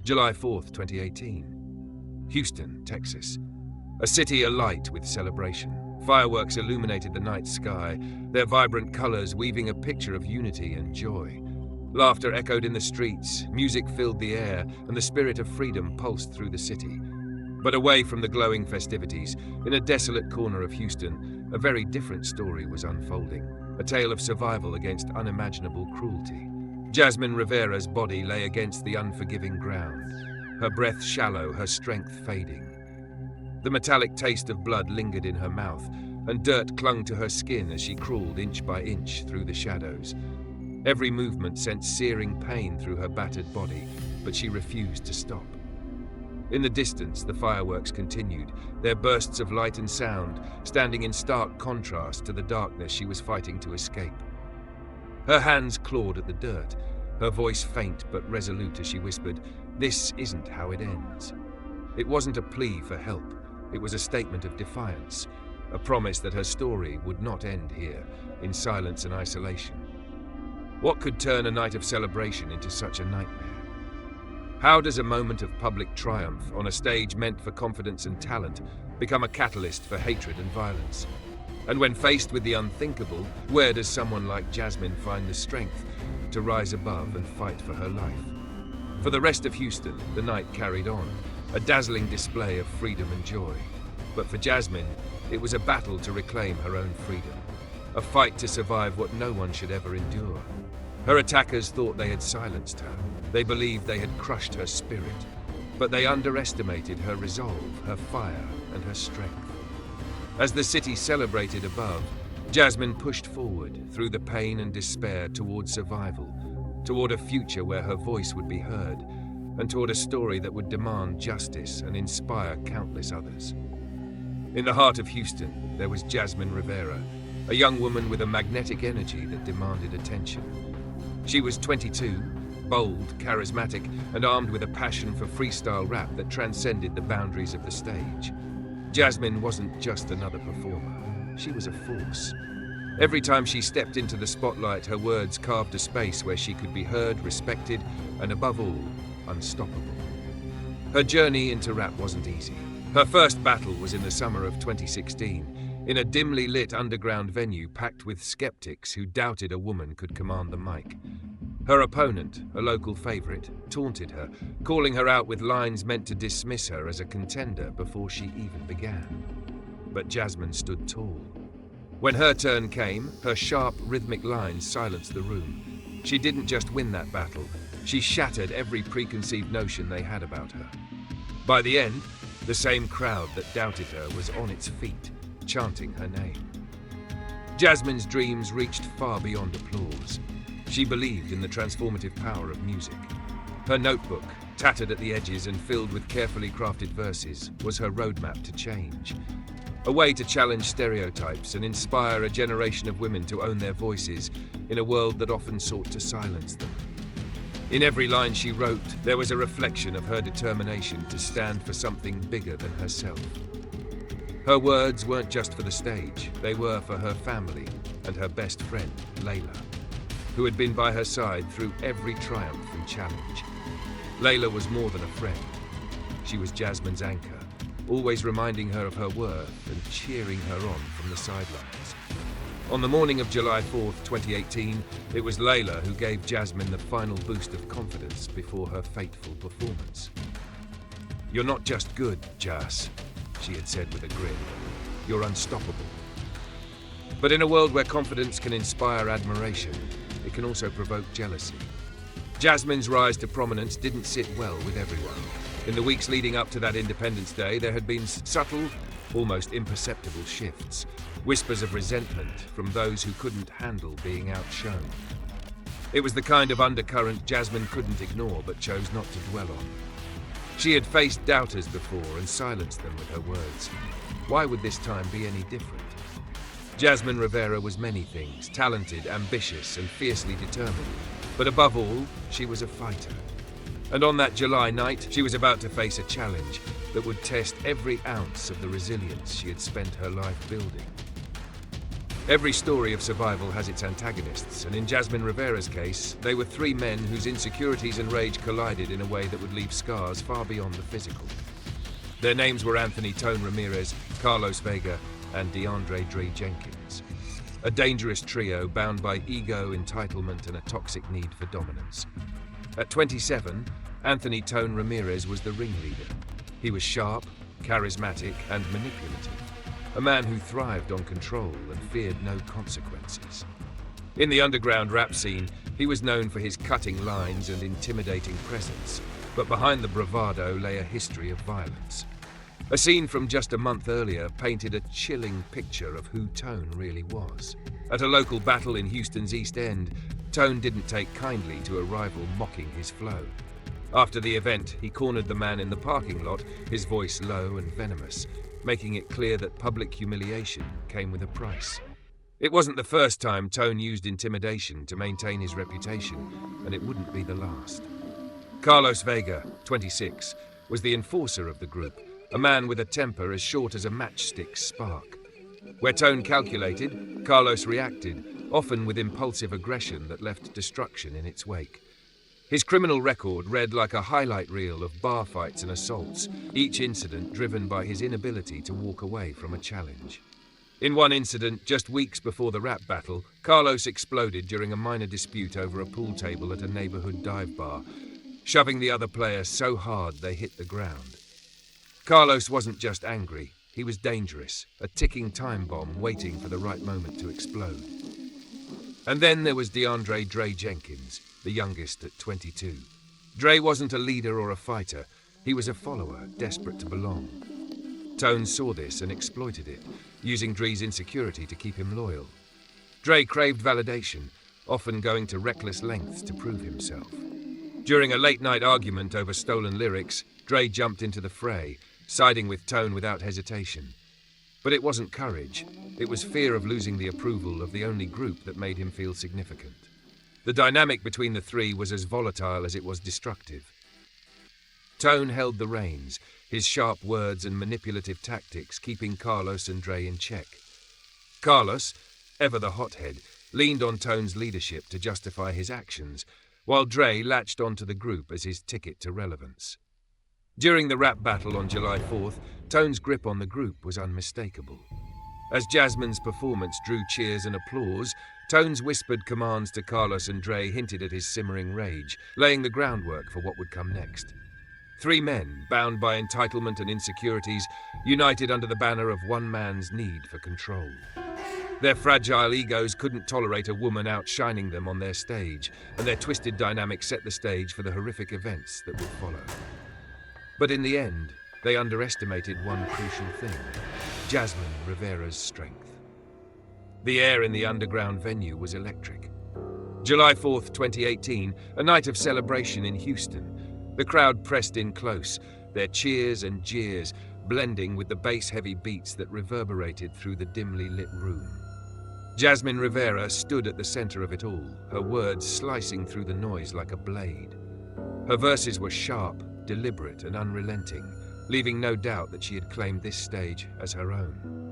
July 4th, 2018. Houston, Texas. A city alight with celebration. Fireworks illuminated the night sky, their vibrant colors weaving a picture of unity and joy. Laughter echoed in the streets, music filled the air, and the spirit of freedom pulsed through the city. But away from the glowing festivities, in a desolate corner of Houston, a very different story was unfolding. A tale of survival against unimaginable cruelty. Jasmine Rivera's body lay against the unforgiving ground, her breath shallow, her strength fading. The metallic taste of blood lingered in her mouth, and dirt clung to her skin as she crawled inch by inch through the shadows. Every movement sent searing pain through her battered body, but she refused to stop. In the distance, the fireworks continued, their bursts of light and sound standing in stark contrast to the darkness she was fighting to escape. Her hands clawed at the dirt, her voice faint but resolute as she whispered, "This isn't how it ends." It wasn't a plea for help, it was a statement of defiance, a promise that her story would not end here, in silence and isolation. What could turn a night of celebration into such a nightmare? How does a moment of public triumph on a stage meant for confidence and talent become a catalyst for hatred and violence? And when faced with the unthinkable, where does someone like Jasmine find the strength to rise above and fight for her life? For the rest of Houston, the night carried on, a dazzling display of freedom and joy. But for Jasmine, it was a battle to reclaim her own freedom, a fight to survive what no one should ever endure. Her attackers thought they had silenced her. They believed they had crushed her spirit, but they underestimated her resolve, her fire, and her strength. As the city celebrated above, Jasmine pushed forward through the pain and despair toward survival, toward a future where her voice would be heard, and toward a story that would demand justice and inspire countless others. In the heart of Houston, there was Jasmine Rivera, a young woman with a magnetic energy that demanded attention. She was 22, bold, charismatic, and armed with a passion for freestyle rap that transcended the boundaries of the stage. Jasmine wasn't just another performer, she was a force. Every time she stepped into the spotlight, her words carved a space where she could be heard, respected, and above all, unstoppable. Her journey into rap wasn't easy. Her first battle was in the summer of 2016, in a dimly lit underground venue packed with skeptics who doubted a woman could command the mic. Her opponent, a local favorite, taunted her, calling her out with lines meant to dismiss her as a contender before she even began. But Jasmine stood tall. When her turn came, her sharp, rhythmic lines silenced the room. She didn't just win that battle, she shattered every preconceived notion they had about her. By the end, the same crowd that doubted her was on its feet, chanting her name. Jasmine's dreams reached far beyond applause. She believed in the transformative power of music. Her notebook, tattered at the edges and filled with carefully crafted verses, was her roadmap to change. A way to challenge stereotypes and inspire a generation of women to own their voices in a world that often sought to silence them. In every line she wrote, there was a reflection of her determination to stand for something bigger than herself. Her words weren't just for the stage, they were for her family and her best friend, Layla, who had been by her side through every triumph and challenge. Layla was more than a friend. She was Jasmine's anchor, always reminding her of her worth and cheering her on from the sidelines. On the morning of July 4th, 2018, it was Layla who gave Jasmine the final boost of confidence before her fateful performance. "You're not just good, Jas," she had said with a grin. "You're unstoppable." But in a world where confidence can inspire admiration, it can also provoke jealousy. Jasmine's rise to prominence didn't sit well with everyone. In the weeks leading up to that Independence Day, there had been subtle, almost imperceptible shifts, whispers of resentment from those who couldn't handle being outshone. It was the kind of undercurrent Jasmine couldn't ignore but chose not to dwell on. She had faced doubters before and silenced them with her words. Why would this time be any different? Jasmine Rivera was many things, talented, ambitious, and fiercely determined. But above all, she was a fighter. And on that July night, she was about to face a challenge that would test every ounce of the resilience she had spent her life building. Every story of survival has its antagonists, and in Jasmine Rivera's case, they were three men whose insecurities and rage collided in a way that would leave scars far beyond the physical. Their names were Anthony "Tone" Ramirez, Carlos Vega, and DeAndre "Dre" Jenkins. A dangerous trio bound by ego, entitlement, and a toxic need for dominance. At 27, Anthony "Tone" Ramirez was the ringleader. He was sharp, charismatic, and manipulative. A man who thrived on control and feared no consequences. In the underground rap scene, he was known for his cutting lines and intimidating presence, but behind the bravado lay a history of violence. A scene from just a month earlier painted a chilling picture of who Tone really was. At a local battle in Houston's East End, Tone didn't take kindly to a rival mocking his flow. After the event, he cornered the man in the parking lot, his voice low and venomous, making it clear that public humiliation came with a price. It wasn't the first time Tone used intimidation to maintain his reputation, and it wouldn't be the last. Carlos Vega, 26, was the enforcer of the group, a man with a temper as short as a matchstick's spark. Where Tone calculated, Carlos reacted, often with impulsive aggression that left destruction in its wake. His criminal record read like a highlight reel of bar fights and assaults, each incident driven by his inability to walk away from a challenge. In one incident, just weeks before the rap battle, Carlos exploded during a minor dispute over a pool table at a neighborhood dive bar, shoving the other player so hard they hit the ground. Carlos wasn't just angry, he was dangerous, a ticking time bomb waiting for the right moment to explode. And then there was DeAndre "Dre" Jenkins, the youngest at 22. Dre wasn't a leader or a fighter, he was a follower, desperate to belong. Tone saw this and exploited it, using Dre's insecurity to keep him loyal. Dre craved validation, often going to reckless lengths to prove himself. During a late-night argument over stolen lyrics, Dre jumped into the fray, siding with Tone without hesitation. But it wasn't courage, it was fear of losing the approval of the only group that made him feel significant. The dynamic between the three was as volatile as it was destructive. Tone held the reins, his sharp words and manipulative tactics keeping Carlos and Dre in check. Carlos, ever the hothead, leaned on Tone's leadership to justify his actions, while Dre latched onto the group as his ticket to relevance. During the rap battle on July 4th, Tone's grip on the group was unmistakable. As Jasmine's performance drew cheers and applause, Tone's whispered commands to Carlos and Dre hinted at his simmering rage, laying the groundwork for what would come next. Three men, bound by entitlement and insecurities, united under the banner of one man's need for control. Their fragile egos couldn't tolerate a woman outshining them on their stage, and their twisted dynamic set the stage for the horrific events that would follow. But in the end, they underestimated one crucial thing: Jasmine Rivera's strength. The air in the underground venue was electric. July 4th, 2018, a night of celebration in Houston. The crowd pressed in close, their cheers and jeers blending with the bass-heavy beats that reverberated through the dimly lit room. Jasmine Rivera stood at the center of it all, her words slicing through the noise like a blade. Her verses were sharp, deliberate, and unrelenting, leaving no doubt that she had claimed this stage as her own.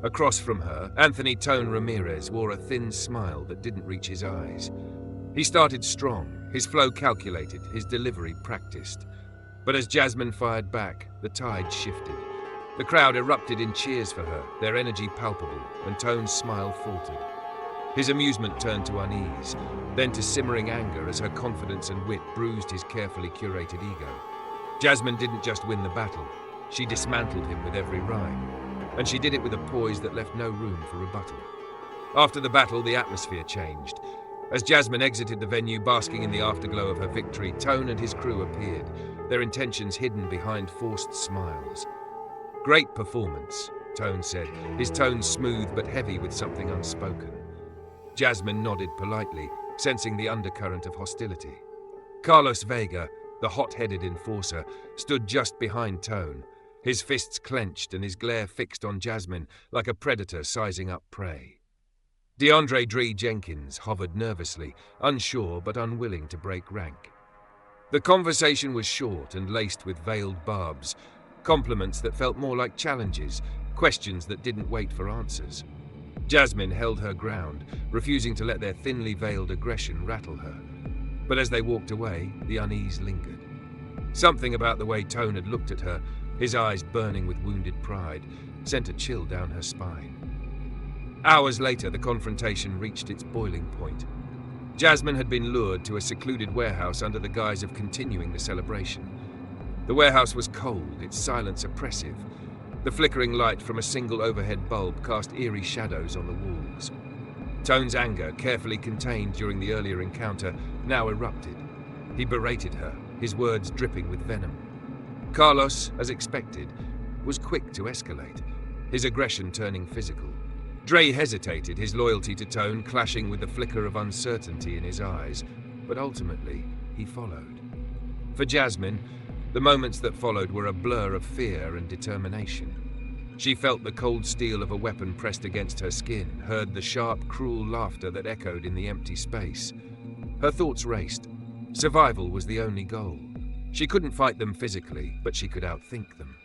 Across from her, Anthony "Tone" Ramirez wore a thin smile that didn't reach his eyes. He started strong, his flow calculated, his delivery practiced. But as Jasmine fired back, the tide shifted. The crowd erupted in cheers for her, their energy palpable, and Tone's smile faltered. His amusement turned to unease, then to simmering anger as her confidence and wit bruised his carefully curated ego. Jasmine didn't just win the battle, she dismantled him with every rhyme, and she did it with a poise that left no room for rebuttal. After the battle, the atmosphere changed. As Jasmine exited the venue basking in the afterglow of her victory, Tone and his crew appeared, their intentions hidden behind forced smiles. "Great performance," Tone said, his tone smooth but heavy with something unspoken. Jasmine nodded politely, sensing the undercurrent of hostility. Carlos Vega, the hot-headed enforcer, stood just behind Tone, his fists clenched and his glare fixed on Jasmine like a predator sizing up prey. DeAndre "Dre" Jenkins hovered nervously, unsure but unwilling to break rank. The conversation was short and laced with veiled barbs, compliments that felt more like challenges, questions that didn't wait for answers. Jasmine held her ground, refusing to let their thinly veiled aggression rattle her. But as they walked away, the unease lingered. Something about the way Tone had looked at her, his eyes burning with wounded pride, sent a chill down her spine. Hours later, the confrontation reached its boiling point. Jasmine had been lured to a secluded warehouse under the guise of continuing the celebration. The warehouse was cold, its silence oppressive. The flickering light from a single overhead bulb cast eerie shadows on the walls. Tone's anger, carefully contained during the earlier encounter, now erupted. He berated her, his words dripping with venom. Carlos, as expected, was quick to escalate, his aggression turning physical. Dre hesitated, his loyalty to Tone clashing with the flicker of uncertainty in his eyes, but ultimately he followed. For Jasmine, the moments that followed were a blur of fear and determination. She felt the cold steel of a weapon pressed against her skin, heard the sharp, cruel laughter that echoed in the empty space. Her thoughts raced. Survival was the only goal. She couldn't fight them physically, but she could outthink them.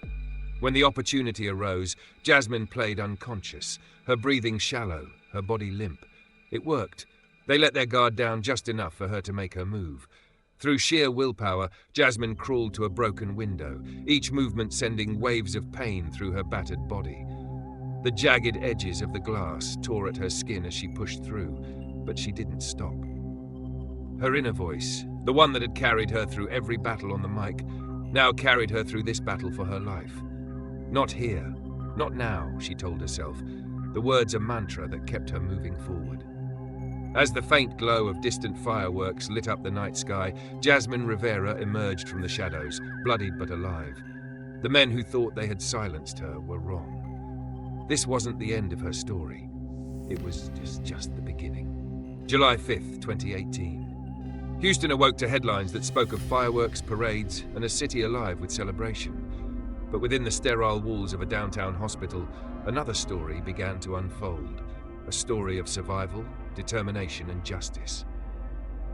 When the opportunity arose, Jasmine played unconscious, her breathing shallow, her body limp. It worked. They let their guard down just enough for her to make her move. Through sheer willpower, Jasmine crawled to a broken window, each movement sending waves of pain through her battered body. The jagged edges of the glass tore at her skin as she pushed through, but she didn't stop. Her inner voice, the one that had carried her through every battle on the mic, now carried her through this battle for her life. Not here, not now, she told herself, the words a mantra that kept her moving forward. As the faint glow of distant fireworks lit up the night sky, Jasmine Rivera emerged from the shadows, bloodied but alive. The men who thought they had silenced her were wrong. This wasn't the end of her story. It was just the beginning. July 5th, 2018. Houston awoke to headlines that spoke of fireworks, parades, and a city alive with celebration. But within the sterile walls of a downtown hospital, another story began to unfold. A story of survival, determination, and justice.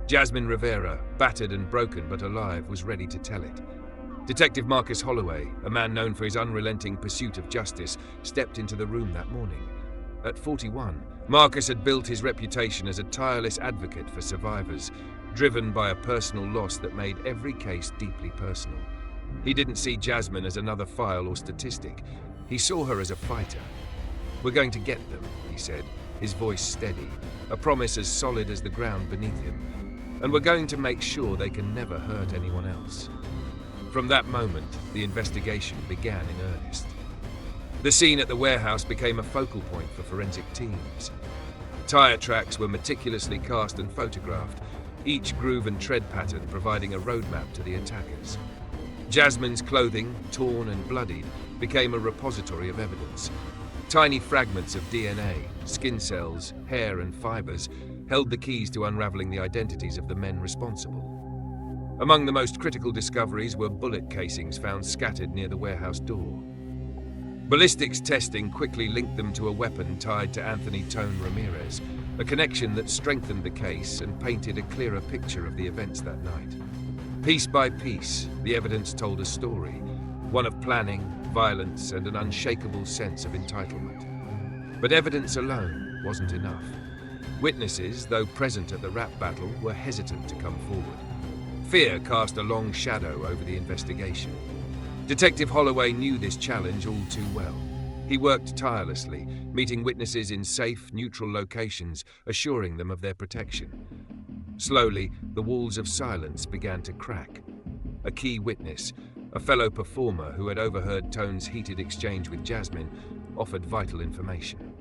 Jasmine Rivera, battered and broken but alive, was ready to tell it. Detective Marcus Holloway, a man known for his unrelenting pursuit of justice, stepped into the room that morning. At 41, Marcus had built his reputation as a tireless advocate for survivors, driven by a personal loss that made every case deeply personal. He didn't see Jasmine as another file or statistic. He saw her as a fighter. "We're going to get them," he said, his voice steady, a promise as solid as the ground beneath him. "And we're going to make sure they can never hurt anyone else." From that moment, the investigation began in earnest. The scene at the warehouse became a focal point for forensic teams. Tire tracks were meticulously cast and photographed, each groove and tread pattern providing a roadmap to the attackers. Jasmine's clothing, torn and bloodied, became a repository of evidence. Tiny fragments of DNA, skin cells, hair and fibers held the keys to unraveling the identities of the men responsible. Among the most critical discoveries were bullet casings found scattered near the warehouse door. Ballistics testing quickly linked them to a weapon tied to Anthony Tone Ramirez, a connection that strengthened the case and painted a clearer picture of the events that night. Piece by piece, the evidence told a story, one of planning, violence, and an unshakable sense of entitlement. But evidence alone wasn't enough. Witnesses, though present at the rap battle, were hesitant to come forward. Fear cast a long shadow over the investigation. Detective Holloway knew this challenge all too well. He worked tirelessly, meeting witnesses in safe, neutral locations, assuring them of their protection. Slowly, the walls of silence began to crack. A key witness, a fellow performer who had overheard Tone's heated exchange with Jasmine, offered vital information.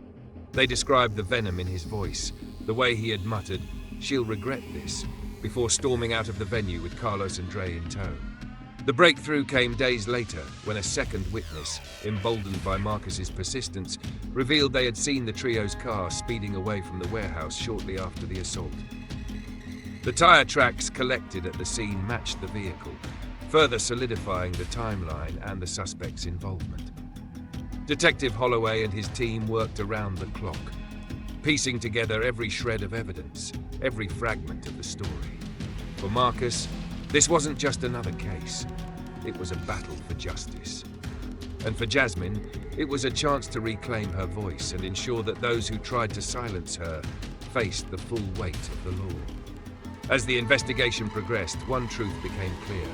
They described the venom in his voice, the way he had muttered, "She'll regret this," before storming out of the venue with Carlos and Dre in tow. The breakthrough came days later when a second witness, emboldened by Marcus's persistence, revealed they had seen the trio's car speeding away from the warehouse shortly after the assault. The tire tracks collected at the scene matched the vehicle, further solidifying the timeline and the suspect's involvement. Detective Holloway and his team worked around the clock, piecing together every shred of evidence, every fragment of the story. For Marcus, this wasn't just another case. It was a battle for justice. And for Jasmine, It was a chance to reclaim her voice and ensure that those who tried to silence her faced the full weight of the law. As the investigation progressed, one truth became clear.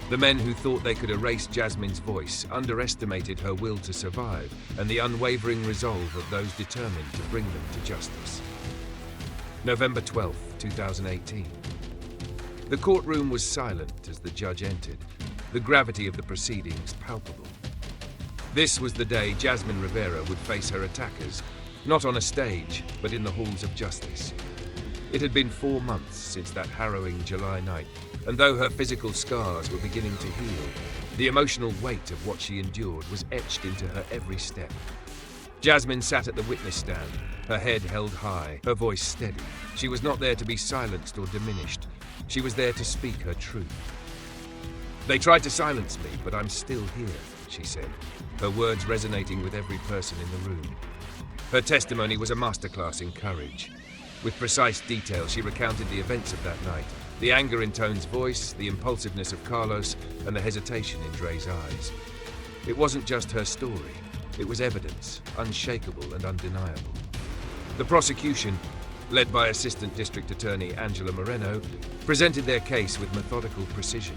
The men who thought they could erase Jasmine's voice underestimated her will to survive and the unwavering resolve of those determined to bring them to justice. November 12, 2018. The courtroom was silent as the judge entered, the gravity of the proceedings palpable. This was the day Jasmine Rivera would face her attackers, not on a stage, but in the halls of justice. It had been 4 months since that harrowing July night, and though her physical scars were beginning to heal, the emotional weight of what she endured was etched into her every step. Jasmine sat at the witness stand, her head held high, her voice steady. She was not there to be silenced or diminished. She was there to speak her truth. "They tried to silence me, but I'm still here," she said, her words resonating with every person in the room. Her testimony was a masterclass in courage. With precise detail, she recounted the events of that night, the anger in Tone's voice, the impulsiveness of Carlos, and the hesitation in Dre's eyes. It wasn't just her story. It was evidence, unshakable and undeniable. The prosecution, led by Assistant District Attorney Angela Moreno, presented their case with methodical precision.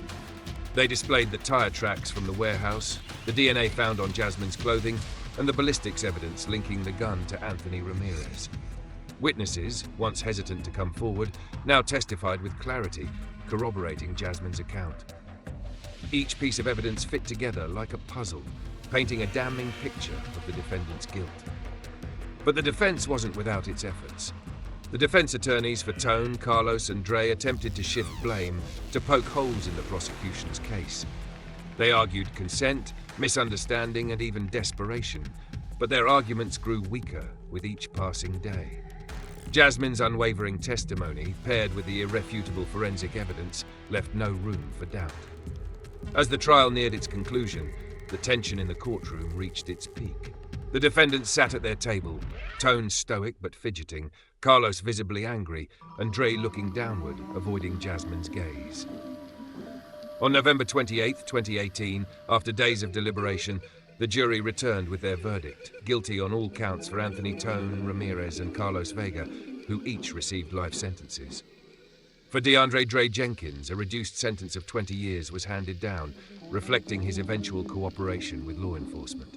They displayed the tire tracks from the warehouse, the DNA found on Jasmine's clothing, and the ballistics evidence linking the gun to Anthony Ramirez. Witnesses, once hesitant to come forward, now testified with clarity, corroborating Jasmine's account. Each piece of evidence fit together like a puzzle, painting a damning picture of the defendant's guilt. But the defense wasn't without its efforts. The defense attorneys for Tone, Carlos, and Dre attempted to shift blame, to poke holes in the prosecution's case. They argued consent, misunderstanding, and even desperation, but their arguments grew weaker with each passing day. Jasmine's unwavering testimony, paired with the irrefutable forensic evidence, left no room for doubt. As the trial neared its conclusion, the tension in the courtroom reached its peak. The defendants sat at their table, Tone stoic but fidgeting, Carlos visibly angry, and Dre looking downward, avoiding Jasmine's gaze. On November 28, 2018, after days of deliberation, the jury returned with their verdict, guilty on all counts for Anthony Tone, Ramirez, and Carlos Vega, who each received life sentences. For DeAndre Dre Jenkins, a reduced sentence of 20 years was handed down, reflecting his eventual cooperation with law enforcement.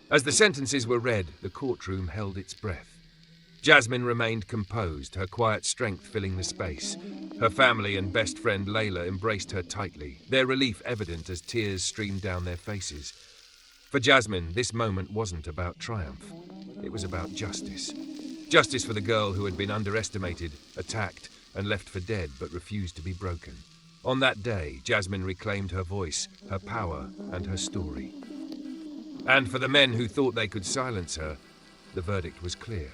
As the sentences were read, the courtroom held its breath. Jasmine remained composed, her quiet strength filling the space. Her family and best friend Layla embraced her tightly, their relief evident as tears streamed down their faces. For Jasmine, this moment wasn't about triumph. It was about justice. Justice for the girl who had been underestimated, attacked, and left for dead but refused to be broken. On that day, Jasmine reclaimed her voice, her power, and her story. And for the men who thought they could silence her, the verdict was clear.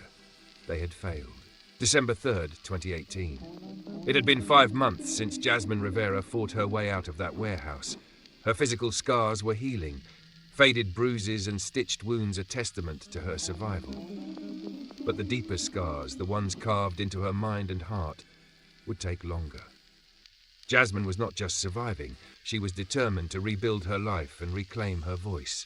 They had failed. December 3rd, 2018. It had been 5 months since Jasmine Rivera fought her way out of that warehouse. Her physical scars were healing, faded bruises and stitched wounds a testament to her survival. But the deeper scars, the ones carved into her mind and heart, would take longer. Jasmine was not just surviving, she was determined to rebuild her life and reclaim her voice.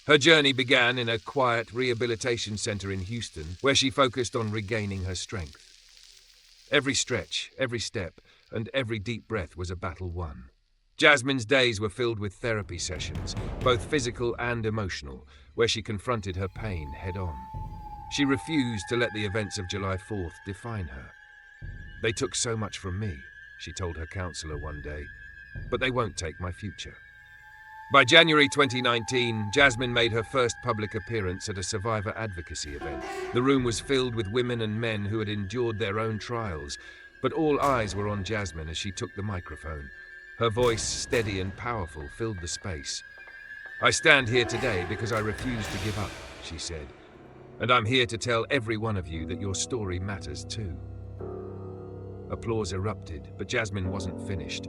Her journey began in a quiet rehabilitation center in Houston, where she focused on regaining her strength. Every stretch, every step, and every deep breath was a battle won. Jasmine's days were filled with therapy sessions, both physical and emotional, where she confronted her pain head-on. She refused to let the events of July 4th define her. "They took so much from me," she told her counselor one day, "but they won't take my future." By January 2019, Jasmine made her first public appearance at a survivor advocacy event. The room was filled with women and men who had endured their own trials, but all eyes were on Jasmine as she took the microphone. Her voice, steady and powerful, filled the space. "I stand here today because I refuse to give up," she said. "And I'm here to tell every one of you that your story matters too." Applause erupted, but Jasmine wasn't finished.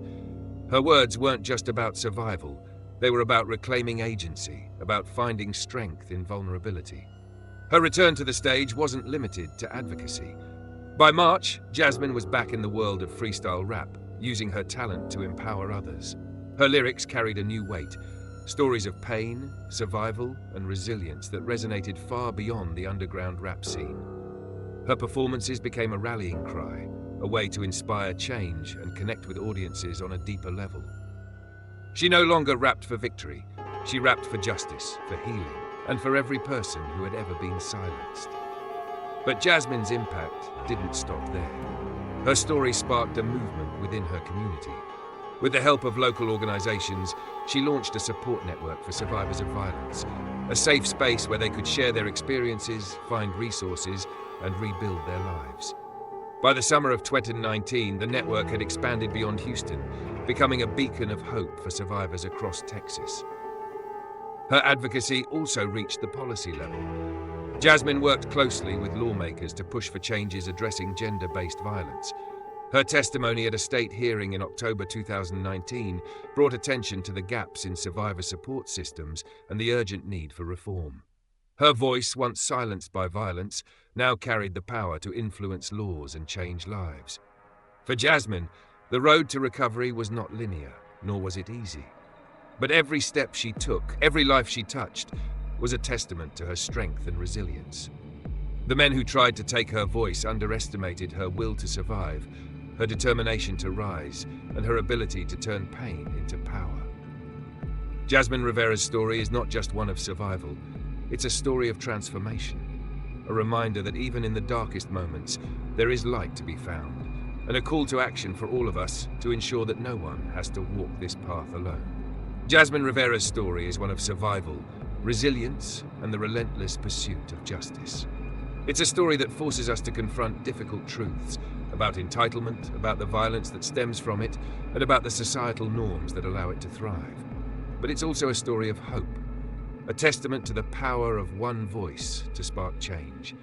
Her words weren't just about survival. They were about reclaiming agency, about finding strength in vulnerability. Her return to the stage wasn't limited to advocacy. By March, Jasmine was back in the world of freestyle rap, using her talent to empower others. Her lyrics carried a new weight, Stories of pain, survival, and resilience that resonated far beyond the underground rap scene. Her performances became a rallying cry, a way to inspire change and connect with audiences on a deeper level. She no longer rapped for victory. She rapped for justice, for healing, and for every person who had ever been silenced. But Jasmine's impact didn't stop there. Her story sparked a movement within her community. With the help of local organizations, she launched a support network for survivors of violence, a safe space where they could share their experiences, find resources, and rebuild their lives. By the summer of 2019, the network had expanded beyond Houston, becoming a beacon of hope for survivors across Texas. Her advocacy also reached the policy level. Jasmine worked closely with lawmakers to push for changes addressing gender-based violence. Her testimony at a state hearing in October 2019 brought attention to the gaps in survivor support systems and the urgent need for reform. Her voice, once silenced by violence, now carried the power to influence laws and change lives. For Jasmine, the road to recovery was not linear, nor was it easy. But every step she took, every life she touched, was a testament to her strength and resilience. The men who tried to take her voice underestimated her will to survive, her determination to rise, and her ability to turn pain into power. Jasmine Rivera's story is not just one of survival. It's a story of transformation, a reminder that even in the darkest moments, there is light to be found, and a call to action for all of us to ensure that no one has to walk this path alone. Jasmine Rivera's story is one of survival, resilience, and the relentless pursuit of justice. It's a story that forces us to confront difficult truths about entitlement, about the violence that stems from it, and about the societal norms that allow it to thrive. But it's also a story of hope, a testament to the power of one voice to spark change.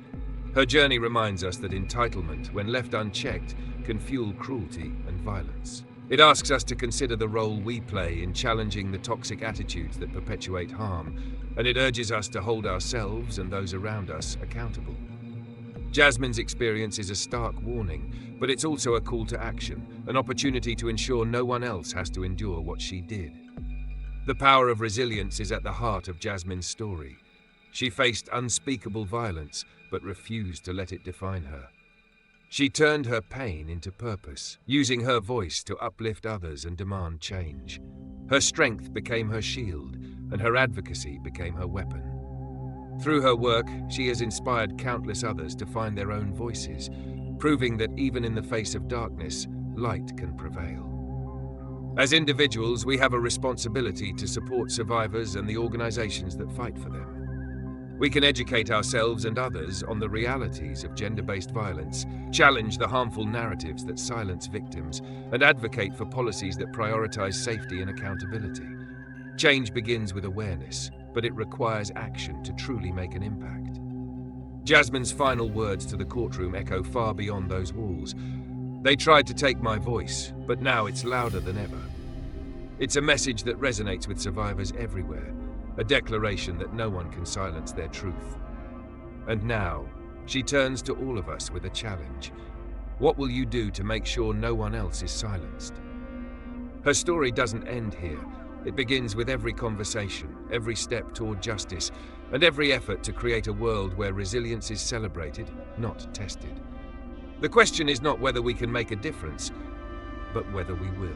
Her journey reminds us that entitlement, when left unchecked, can fuel cruelty and violence. It asks us to consider the role we play in challenging the toxic attitudes that perpetuate harm, and it urges us to hold ourselves and those around us accountable. Jasmine's experience is a stark warning, but it's also a call to action, an opportunity to ensure no one else has to endure what she did. The power of resilience is at the heart of Jasmine's story. She faced unspeakable violence, but refused to let it define her. She turned her pain into purpose, using her voice to uplift others and demand change. Her strength became her shield, and her advocacy became her weapon. Through her work, she has inspired countless others to find their own voices, proving that even in the face of darkness, light can prevail. As individuals, we have a responsibility to support survivors and the organizations that fight for them. We can educate ourselves and others on the realities of gender-based violence, challenge the harmful narratives that silence victims, and advocate for policies that prioritize safety and accountability. Change begins with awareness, but it requires action to truly make an impact. Jasmine's final words to the courtroom echo far beyond those walls. They tried to take my voice, but now it's louder than ever. It's a message that resonates with survivors everywhere, a declaration that no one can silence their truth. And now, she turns to all of us with a challenge. What will you do to make sure no one else is silenced? Her story doesn't end here. It begins with every conversation, every step toward justice, and every effort to create a world where resilience is celebrated, not tested. The question is not whether we can make a difference, but whether we will.